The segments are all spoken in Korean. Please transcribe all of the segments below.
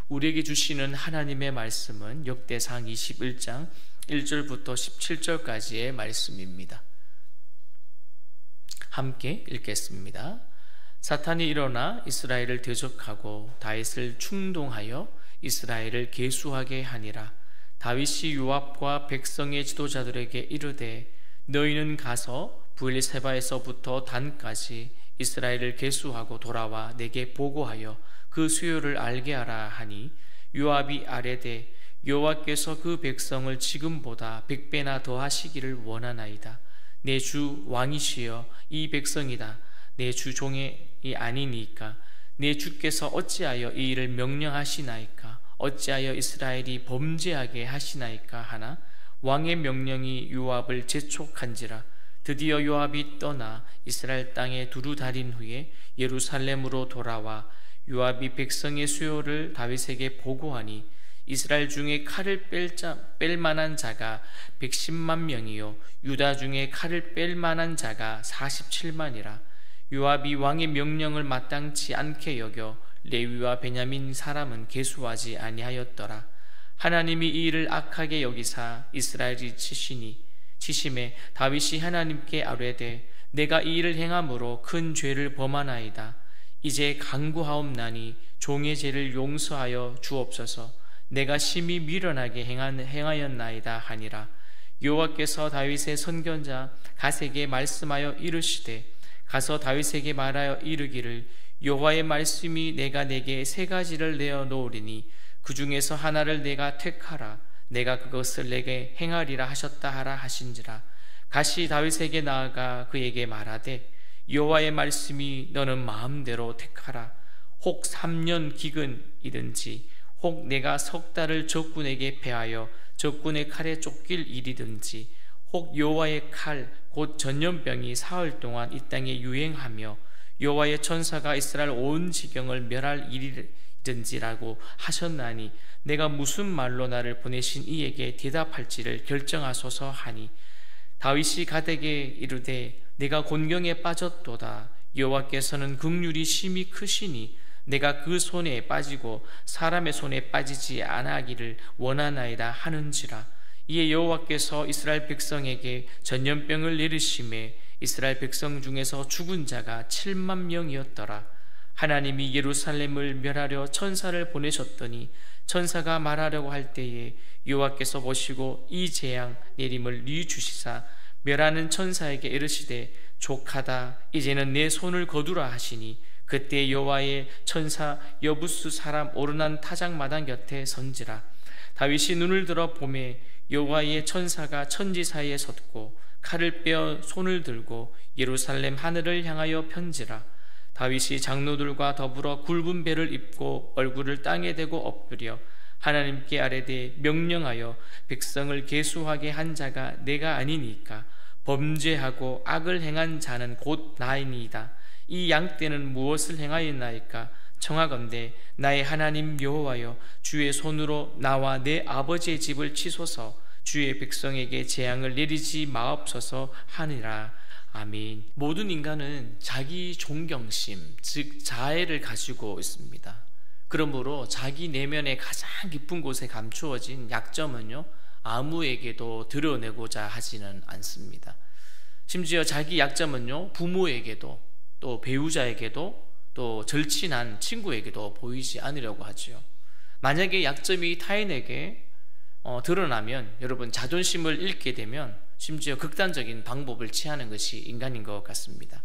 우리에게 주시는 하나님의 말씀은 역대상 21장 1절부터 17절까지의 말씀입니다. 함께 읽겠습니다. 사탄이 일어나 이스라엘을 대적하고 다윗을 충동하여 이스라엘을 계수하게 하니라. 다윗이 요압과 백성의 지도자들에게 이르되 너희는 가서 브엘세바에서부터 단까지 이스라엘을 계수하고 돌아와 내게 보고하여 그 수요를 알게 하라 하니 요압이 아뢰되 여호와께서 그 백성을 지금보다 100배나 더하시기를 원하나이다. 내 주 왕이시여 이 백성이다. 내 주 종이 아니니까 내 주께서 어찌하여 이 일을 명령하시나이까? 어찌하여 이스라엘이 범죄하게 하시나이까 하나 왕의 명령이 요압을 재촉한지라. 드디어 요압이 떠나 이스라엘 땅에 두루 다닌 후에 예루살렘으로 돌아와 요압이 백성의 수요를 다윗에게 보고하니 이스라엘 중에 칼을 뺄 만한 자가 110만 명이요 유다 중에 칼을 뺄 만한 자가 47만이라. 요압이 왕의 명령을 마땅치 않게 여겨 레위와 베냐민 사람은 계수하지 아니하였더라. 하나님이 이 일을 악하게 여기사 이스라엘이 치심에 다윗이 하나님께 아뢰되 내가 이 일을 행함으로 큰 죄를 범하나이다. 이제 간구하옵나니 종의 죄를 용서하여 주옵소서. 내가 심히 미련하게 행하였나이다 하니라. 여호와께서 다윗의 선견자 갓에게 말씀하여 이르시되 가서 다윗에게 말하여 이르기를 여호와의 말씀이 내가 내게 세 가지를 내어 놓으리니 그 중에서 하나를 내가 택하라. 내가 그것을 내게 행하리라 하셨다 하라 하신지라. 갓이 다윗에게 나아가 그에게 말하되 여호와의 말씀이 너는 마음대로 택하라. 혹 3년 기근이든지 혹 내가 석 달을 적군에게 패하여 적군의 칼에 쫓길 일이든지 혹 여호와의 칼 곧 전염병이 사흘 동안 이 땅에 유행하며 여호와의 천사가 이스라엘 온 지경을 멸할 일이든지라고 하셨나니 내가 무슨 말로 나를 보내신 이에게 대답할지를 결정하소서 하니 다윗이 갓에게 이르되 내가 곤경에 빠졌도다. 여호와께서는 긍휼이 심히 크시니 내가 그 손에 빠지고 사람의 손에 빠지지 아니하기를 원하나이다 하는지라. 이에 여호와께서 이스라엘 백성에게 전염병을 내리심에 이스라엘 백성 중에서 죽은 자가 7만 명이었더라. 하나님이 예루살렘을 멸하려 천사를 보내셨더니 천사가 말하려고 할 때에 여호와께서 보시고 이 재앙 내림을 뉘주시사 멸하는 천사에게 이르시되 족하다. 이제는 내 손을 거두라 하시니 그때 여호와의 천사 여부수 사람 오르난 타작마당 곁에 선지라. 다윗이 눈을 들어 보매 여호와의 천사가 천지 사이에 섰고 칼을 빼어 손을 들고 예루살렘 하늘을 향하여 편지라. 다윗이 장로들과 더불어 굵은 배를 입고 얼굴을 땅에 대고 엎드려 하나님께 아뢰되 명령하여 백성을 계수하게 한 자가 내가 아니니까 범죄하고 악을 행한 자는 곧 나이니이다. 이 양떼는 무엇을 행하였나이까? 청하건대 나의 하나님 여호와여 주의 손으로 나와 내 아버지의 집을 치소서. 주의 백성에게 재앙을 내리지 마옵소서 하니라. 아멘. 모든 인간은 자기 존경심, 즉 자애를 가지고 있습니다. 그러므로 자기 내면의 가장 깊은 곳에 감추어진 약점은요, 아무에게도 드러내고자 하지는 않습니다. 심지어 자기 약점은요, 부모에게도 또 배우자에게도 또 절친한 친구에게도 보이지 않으려고 하지요. 만약에 약점이 타인에게 드러나면 여러분 자존심을 잃게 되면 심지어 극단적인 방법을 취하는 것이 인간인 것 같습니다.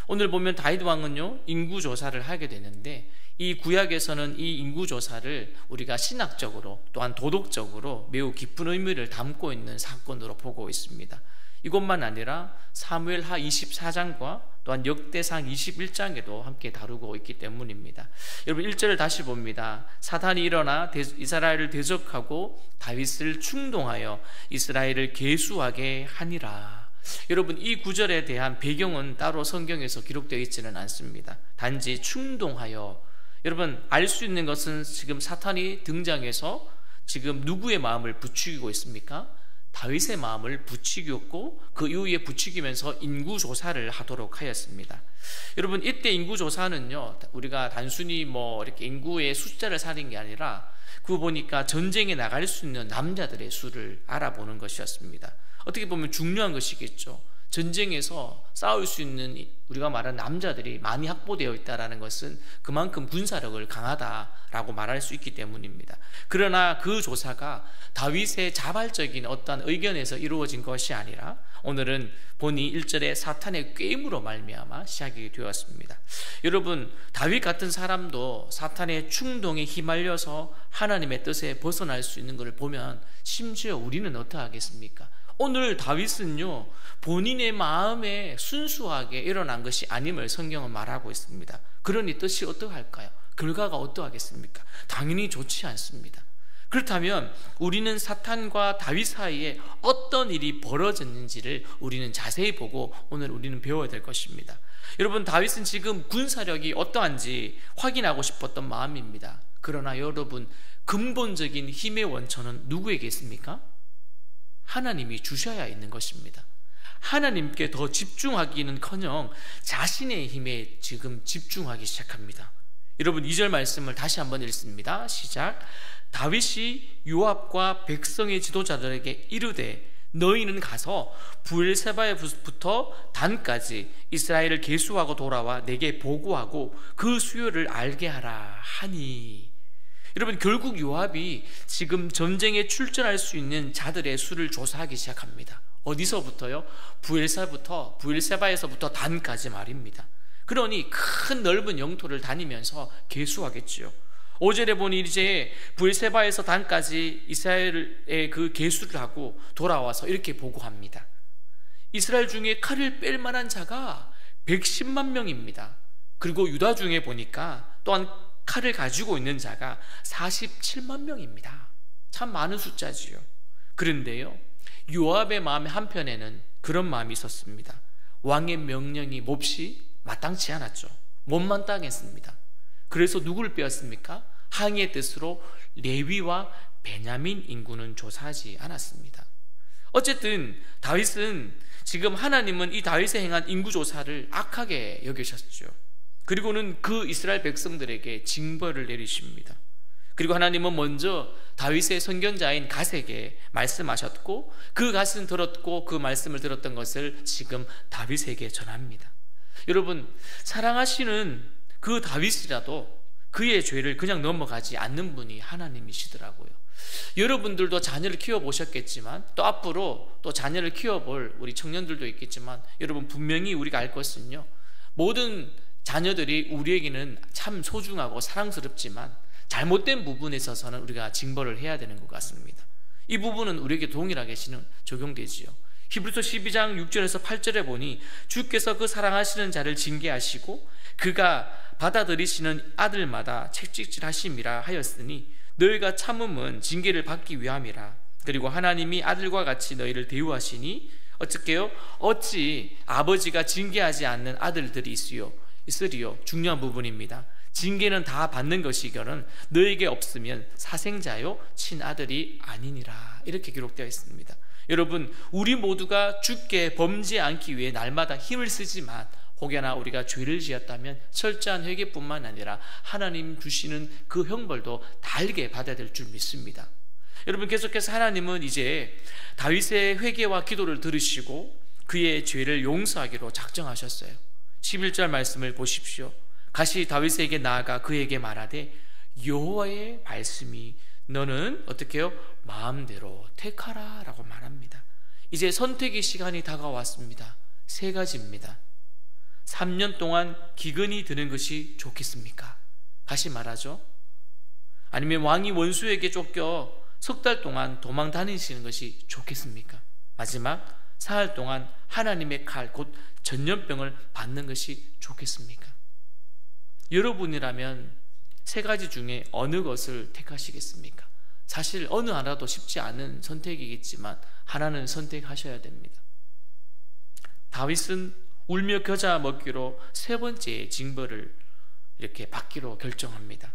오늘 보면 다윗 왕은요 인구조사를 하게 되는데 이 구약에서는 이 인구조사를 우리가 신학적으로 또한 도덕적으로 매우 깊은 의미를 담고 있는 사건으로 보고 있습니다. 이것만 아니라 사무엘하 24장과 또한 역대상 21장에도 함께 다루고 있기 때문입니다. 여러분 1절을 다시 봅니다. 사탄이 일어나 이스라엘을 대적하고 다윗을 충동하여 이스라엘을 계수하게 하니라. 여러분 이 구절에 대한 배경은 따로 성경에서 기록되어 있지는 않습니다. 단지 충동하여, 여러분 알 수 있는 것은 지금 사탄이 등장해서 지금 누구의 마음을 부추기고 있습니까? 다윗의 마음을 부추겼고 그 이후에 부추기면서 인구조사를 하도록 하였습니다. 여러분, 이때 인구조사는요, 우리가 단순히 이렇게 인구의 숫자를 살린 게 아니라 그거 보니까 전쟁에 나갈 수 있는 남자들의 수를 알아보는 것이었습니다. 어떻게 보면 중요한 것이겠죠. 전쟁에서 싸울 수 있는 우리가 말하는 남자들이 많이 확보되어 있다는 것은 그만큼 군사력을 강하다라고 말할 수 있기 때문입니다. 그러나 그 조사가 다윗의 자발적인 어떤 의견에서 이루어진 것이 아니라 오늘은 보니 1절에 사탄의 꾀임으로 말미암아 시작이 되었습니다. 여러분, 다윗 같은 사람도 사탄의 충동에 휘말려서 하나님의 뜻에 벗어날 수 있는 것을 보면 심지어 우리는 어떠하겠습니까? 오늘 다윗은요, 본인의 마음에 순수하게 일어난 것이 아님을 성경은 말하고 있습니다. 그러니 뜻이 어떠할까요? 결과가 어떠하겠습니까? 당연히 좋지 않습니다. 그렇다면 우리는 사탄과 다윗 사이에 어떤 일이 벌어졌는지를 우리는 자세히 보고 오늘 우리는 배워야 될 것입니다. 여러분, 다윗은 지금 군사력이 어떠한지 확인하고 싶었던 마음입니다. 그러나 여러분, 근본적인 힘의 원천은 누구에게 있습니까? 하나님이 주셔야 있는 것입니다. 하나님께 더 집중하기는커녕 자신의 힘에 지금 집중하기 시작합니다. 여러분, 2절 말씀을 다시 한번 읽습니다. 시작. 다윗이 요압과 백성의 지도자들에게 이르되 너희는 가서 브엘세바에부터 단까지 이스라엘을 계수하고 돌아와 내게 보고하고 그 수요를 알게 하라 하니. 여러분, 결국 요압이 지금 전쟁에 출전할 수 있는 자들의 수를 조사하기 시작합니다. 어디서부터요? 브엘세바에서부터 단까지 말입니다. 그러니 큰 넓은 영토를 다니면서 계수하겠지요. 5절에 보니 이제 브엘세바에서 단까지 이스라엘의 그 계수를 하고 돌아와서 이렇게 보고합니다. 이스라엘 중에 칼을 뺄 만한 자가 110만 명입니다. 그리고 유다 중에 보니까 또한 칼을 가지고 있는 자가 47만 명입니다. 참 많은 숫자지요. 그런데요, 요압의 마음 한편에는 그런 마음이 있었습니다. 왕의 명령이 몹시 마땅치 않았죠. 못마땅했습니다. 그래서 누구를 빼었습니까? 항의의 뜻으로 레위와 베냐민 인구는 조사하지 않았습니다. 어쨌든 다윗은 지금 하나님은 이 다윗에 행한 인구조사를 악하게 여기셨죠. 그리고는 그 이스라엘 백성들에게 징벌을 내리십니다. 그리고 하나님은 먼저 다윗의 선견자인 갓에게 말씀하셨고 그 갓은 들었고 그 말씀을 들었던 것을 지금 다윗에게 전합니다. 여러분, 사랑하시는 그 다윗이라도 그의 죄를 그냥 넘어가지 않는 분이 하나님이시더라고요. 여러분들도 자녀를 키워보셨겠지만 또 앞으로 또 자녀를 키워볼 우리 청년들도 있겠지만 여러분, 분명히 우리가 알 것은요, 모든 자녀들이 우리에게는 참 소중하고 사랑스럽지만 잘못된 부분에 있어서는 우리가 징벌을 해야 되는 것 같습니다. 이 부분은 우리에게 동일하게 적용되지요. 히브리서 12장 6절에서 8절에 보니 주께서 그 사랑하시는 자를 징계하시고 그가 받아들이시는 아들마다 책찍질하심이라 하였으니 너희가 참음은 징계를 받기 위함이라. 그리고 하나님이 아들과 같이 너희를 대우하시니 어떻게요? 어찌 아버지가 징계하지 않는 아들들이 있으리요? 중요한 부분입니다. 징계는 다 받는 것이거든 너에게 없으면 사생자요 친아들이 아니니라. 이렇게 기록되어 있습니다. 여러분, 우리 모두가 주께 범죄 않기 위해 날마다 힘을 쓰지만 혹여나 우리가 죄를 지었다면 철저한 회개뿐만 아니라 하나님 주시는 그 형벌도 달게 받아야 될 줄 믿습니다. 여러분, 계속해서 하나님은 이제 다윗의 회개와 기도를 들으시고 그의 죄를 용서하기로 작정하셨어요. 11절 말씀을 보십시오. 다시 다윗에게 나아가 그에게 말하되 여호와의 말씀이 너는 어떻게 해요? 마음대로 택하라 라고 말합니다. 이제 선택의 시간이 다가왔습니다. 세 가지입니다. 3년 동안 기근이 드는 것이 좋겠습니까? 다시 말하죠. 아니면 왕이 원수에게 쫓겨 석 달 동안 도망 다니시는 것이 좋겠습니까? 마지막 사흘 동안 하나님의 칼, 곧 전염병을 받는 것이 좋겠습니까? 여러분이라면 세 가지 중에 어느 것을 택하시겠습니까? 사실 어느 하나도 쉽지 않은 선택이겠지만 하나는 선택하셔야 됩니다. 다윗은 울며 겨자 먹기로 세 번째 징벌을 이렇게 받기로 결정합니다.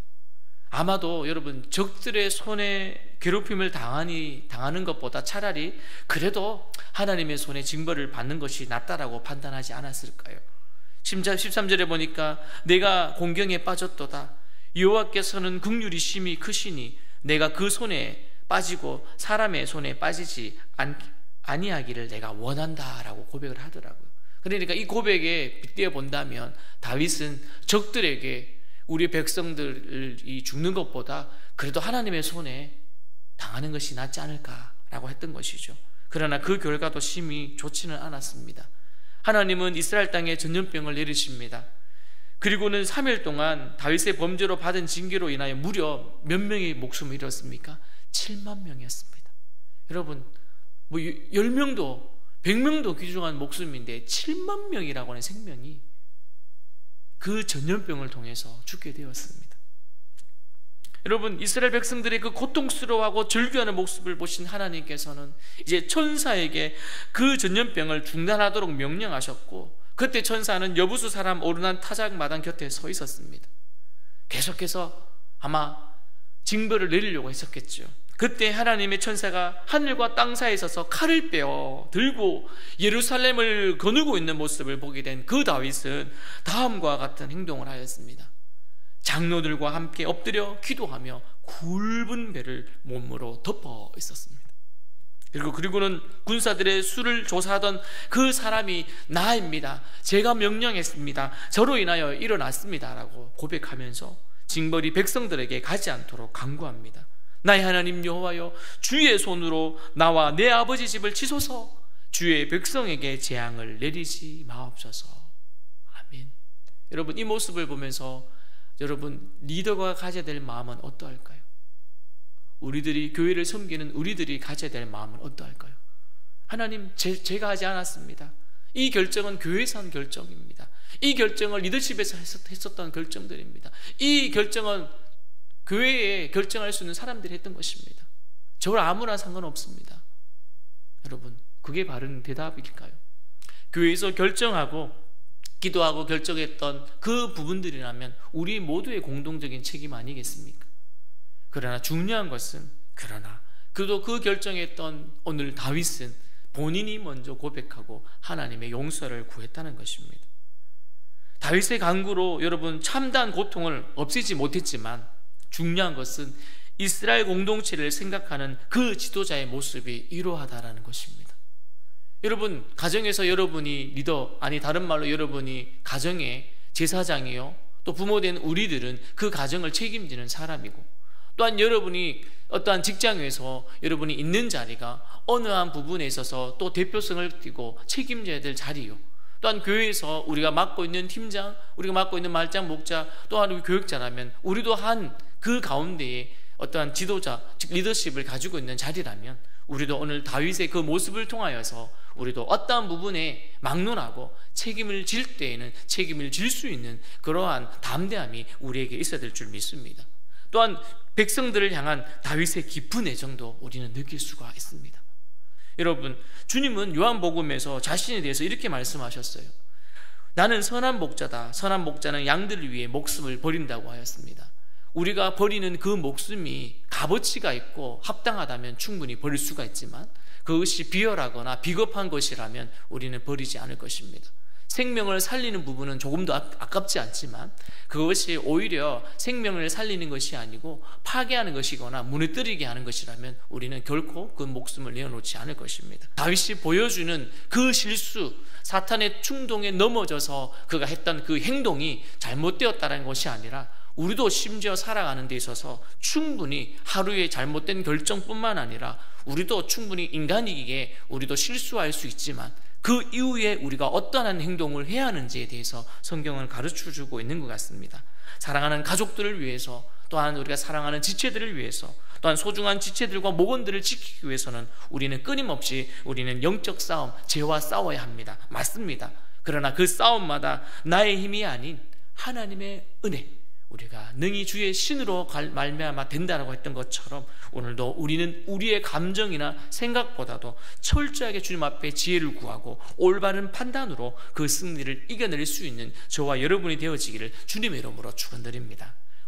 아마도 여러분 적들의 손에 괴롭힘을 당하는 것보다 차라리 그래도 하나님의 손에 징벌을 받는 것이 낫다라고 판단하지 않았을까요? 13절에 보니까 내가 공경에 빠졌도다. 여호와께서는 긍휼이 심히 크시니 내가 그 손에 빠지고 사람의 손에 빠지지 아니하기를 내가 원한다라고 고백을 하더라고요. 그러니까 이 고백에 빗대어 본다면 다윗은 적들에게 우리 백성들이 죽는 것보다 그래도 하나님의 손에 당하는 것이 낫지 않을까라고 했던 것이죠. 그러나 그 결과도 심히 좋지는 않았습니다. 하나님은 이스라엘 땅에 전염병을 내리십니다. 그리고는 3일 동안 다윗의 범죄로 받은 징계로 인하여 무려 몇 명의 목숨을 잃었습니까? 7만 명이었습니다. 여러분 10명도 100명도 귀중한 목숨인데 7만 명이라고 하는 생명이 그 전염병을 통해서 죽게 되었습니다. 여러분 이스라엘 백성들의 그 고통스러워하고 절규하는 모습을 보신 하나님께서는 이제 천사에게 그 전염병을 중단하도록 명령하셨고, 그때 천사는 여부수 사람 오르난 타작 마당 곁에 서 있었습니다. 계속해서 아마 징벌을 내리려고 했었겠죠. 그때 하나님의 천사가 하늘과 땅 사이에 서서 칼을 빼어 들고 예루살렘을 거느고 있는 모습을 보게 된 그 다윗은 다음과 같은 행동을 하였습니다. 장로들과 함께 엎드려 기도하며 굵은 배를 몸으로 덮어 있었습니다. 그리고는 군사들의 수를 조사하던 그 사람이 나입니다. 제가 명령했습니다. 저로 인하여 일어났습니다 라고 고백하면서 징벌이 백성들에게 가지 않도록 간구합니다. 나의 하나님 여호와여, 주의 손으로 나와 내 아버지 집을 치소서. 주의 백성에게 재앙을 내리지 마옵소서. 아멘. 여러분 이 모습을 보면서 여러분 리더가 가져야 될 마음은 어떠할까요? 우리들이 교회를 섬기는 우리들이 가져야 될 마음은 어떠할까요? 하나님 제가 하지 않았습니다. 이 결정은 교회에서 한 결정입니다. 이 결정을 리더십에서 했었던 결정들입니다. 이 결정은 교회에 결정할 수 있는 사람들이 했던 것입니다. 저와 아무나 상관없습니다. 여러분 그게 바른 대답일까요? 교회에서 결정하고 기도하고 결정했던 그 부분들이라면 우리 모두의 공동적인 책임 아니겠습니까? 그러나 중요한 것은 그래도 그 결정했던 오늘 다윗은 본인이 먼저 고백하고 하나님의 용서를 구했다는 것입니다. 다윗의 간구로 여러분 참다한 고통을 없애지 못했지만 중요한 것은 이스라엘 공동체를 생각하는 그 지도자의 모습이 이러하다라는 것입니다. 여러분 가정에서 여러분이 리더, 다른 말로 여러분이 가정의 제사장이요, 또 부모된 우리들은 그 가정을 책임지는 사람이고, 또한 여러분이 어떠한 직장에서 여러분이 있는 자리가 어느 한 부분에 있어서 또 대표성을 띠고 책임져야 될 자리요, 또한 교회에서 우리가 맡고 있는 팀장, 우리가 맡고 있는 말장, 목자, 또한 우리 교육자라면 우리도 한 그 가운데에 어떠한 지도자, 즉 리더십을 가지고 있는 자리라면 우리도 오늘 다윗의 그 모습을 통하여서 우리도 어떠한 부분에 막론하고 책임을 질 때에는 책임을 질 수 있는 그러한 담대함이 우리에게 있어야 될 줄 믿습니다. 또한 백성들을 향한 다윗의 깊은 애정도 우리는 느낄 수가 있습니다. 여러분 주님은 요한복음에서 자신에 대해서 이렇게 말씀하셨어요. 나는 선한 목자다. 선한 목자는 양들을 위해 목숨을 버린다고 하였습니다. 우리가 버리는 그 목숨이 값어치가 있고 합당하다면 충분히 버릴 수가 있지만 그것이 비열하거나 비겁한 것이라면 우리는 버리지 않을 것입니다. 생명을 살리는 부분은 조금도 아깝지 않지만 그것이 오히려 생명을 살리는 것이 아니고 파괴하는 것이거나 무너뜨리게 하는 것이라면 우리는 결코 그 목숨을 내어놓지 않을 것입니다. 다윗이 보여주는 그 실수, 사탄의 충동에 넘어져서 그가 했던 그 행동이 잘못되었다는 것이 아니라 우리도 심지어 살아가는 데 있어서 충분히 하루의 잘못된 결정뿐만 아니라 우리도 충분히 인간이기에 우리도 실수할 수 있지만 그 이후에 우리가 어떠한 행동을 해야 하는지에 대해서 성경은 가르쳐주고 있는 것 같습니다. 사랑하는 가족들을 위해서, 또한 우리가 사랑하는 지체들을 위해서, 또한 소중한 지체들과 목원들을 지키기 위해서는 우리는 끊임없이 우리는 영적 싸움, 죄와 싸워야 합니다. 맞습니다. 그러나 그 싸움마다 나의 힘이 아닌 하나님의 은혜, 우리가 능히 주의 신으로 말미암아 된다라고 했던 것처럼 오늘도 우리는 우리의 감정이나 생각보다도 철저하게 주님 앞에 지혜를 구하고 올바른 판단으로 그 승리를 이겨낼 수 있는 저와 여러분이 되어지기를 주님의 이름으로 축원드립니다.